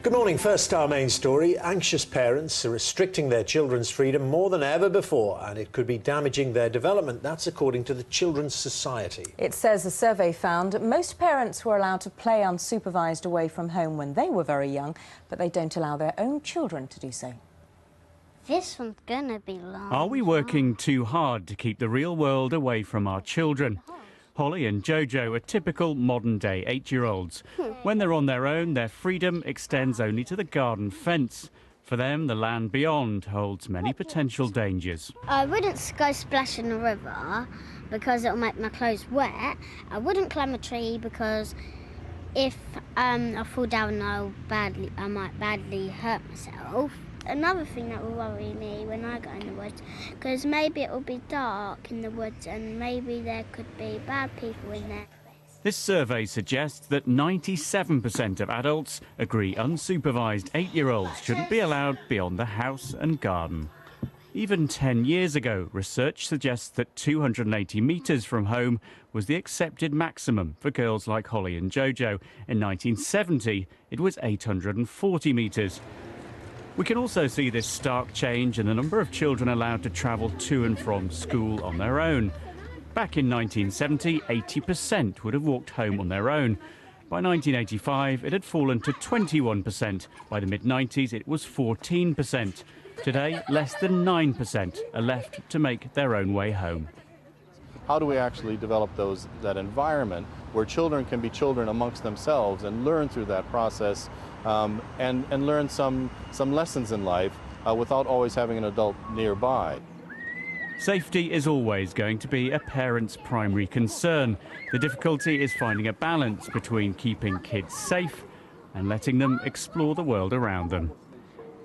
Good morning. First, our main story. Anxious parents are restricting their children's freedom more than ever before, and it could be damaging their development. That's according to the Children's Society. It says a survey found most parents were allowed to play unsupervised away from home when they were very young, but they don't allow their own children to do so. This one's gonna be long. Are we working too hard to keep the real world away from our children? Holly and Jojo are typical modern-day 8-year-olds. When they're on their own, their freedom extends only to the garden fence. For them, the land beyond holds many potential dangers. I wouldn't go splash in the river because it'll make my clothes wet. I wouldn't climb a tree because if I fall down, I might badly hurt myself. Another thing that will worry me when I go in the woods, because maybe it will be dark in the woods and maybe there could be bad people in there. This survey suggests that 97% of adults agree unsupervised 8-year-olds shouldn't be allowed beyond the house and garden. Even 10 years ago, research suggests that 280 metres from home was the accepted maximum for girls like Holly and Jojo. In 1970, it was 840 metres. We can also see this stark change in the number of children allowed to travel to and from school on their own. Back in 1970, 80% would have walked home on their own. By 1985, it had fallen to 21%. By the mid-90s, it was 14%. Today, less than 9% are left to make their own way home. How do we actually develop that environment where children can be children amongst themselves and learn through that process and learn some lessons in life without always having an adult nearby? Safety is always going to be a parent's primary concern. The difficulty is finding a balance between keeping kids safe and letting them explore the world around them.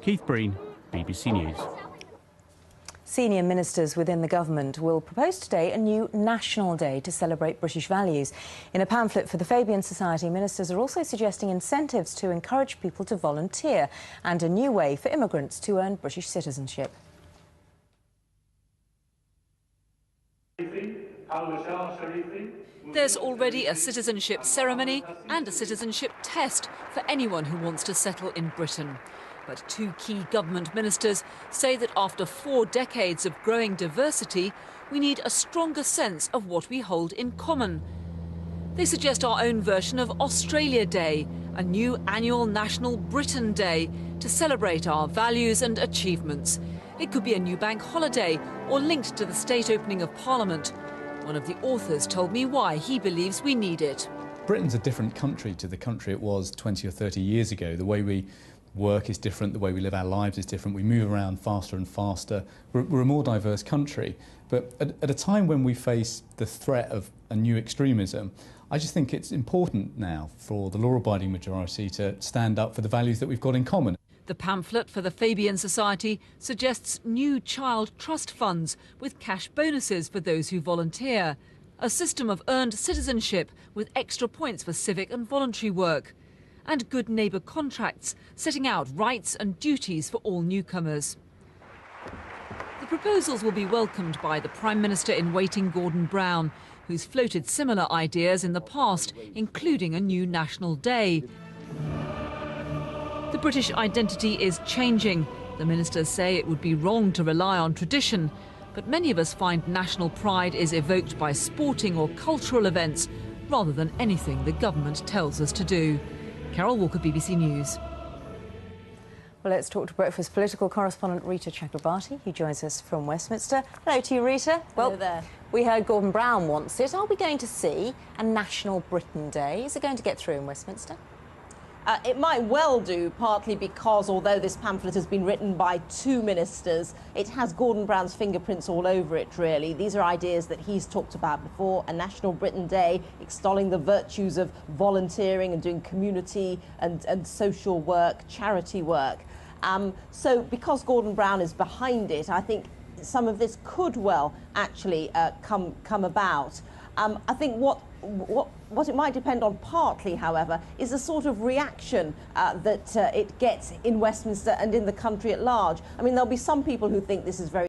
Keith Breen, BBC News. Senior ministers within the government will propose today a new national day to celebrate British values. In a pamphlet for the Fabian Society, ministers are also suggesting incentives to encourage people to volunteer and a new way for immigrants to earn British citizenship. There's already a citizenship ceremony and a citizenship test for anyone who wants to settle in Britain. But two key government ministers say that after 4 decades of growing diversity, we need a stronger sense of what we hold in common. They suggest our own version of Australia Day, a new annual National Britain Day, to celebrate our values and achievements. It could be a new bank holiday or linked to the state opening of Parliament. One of the authors told me why he believes we need it. Britain's a different country to the country it was 20 or 30 years ago. The way we work is different, the way we live our lives is different, we move around faster and faster. We're a more diverse country, but at a time when we face the threat of a new extremism, I just think it's important now for the law-abiding majority to stand up for the values that we've got in common. The pamphlet for the Fabian Society suggests new child trust funds with cash bonuses for those who volunteer, a system of earned citizenship with extra points for civic and voluntary work, and good neighbour contracts setting out rights and duties for all newcomers. The proposals will be welcomed by the Prime Minister in waiting, Gordon Brown, who's floated similar ideas in the past, including a new national day. The British identity is changing. The ministers say it would be wrong to rely on tradition, but many of us find national pride is evoked by sporting or cultural events rather than anything the government tells us to do. Carol Walker, BBC News. Well, let's talk to Breakfast political correspondent Rita Chakrabarti, who joins us from Westminster. Hello to you, Rita. Well, hello there. We heard Gordon Brown wants it. Are we going to see a National Britain Day? Is it going to get through in Westminster? It might well do, partly because although this pamphlet has been written by 2 ministers, it has Gordon Brown's fingerprints all over it, really. These are ideas that he's talked about before, a National Britain Day, extolling the virtues of volunteering and doing community and social work, charity work. So because Gordon Brown is behind it, I think some of this could well actually come about. I think what it might depend on partly, however, is the sort of reaction that it gets in Westminster and in the country at large. I mean, there'll be some people who think this is very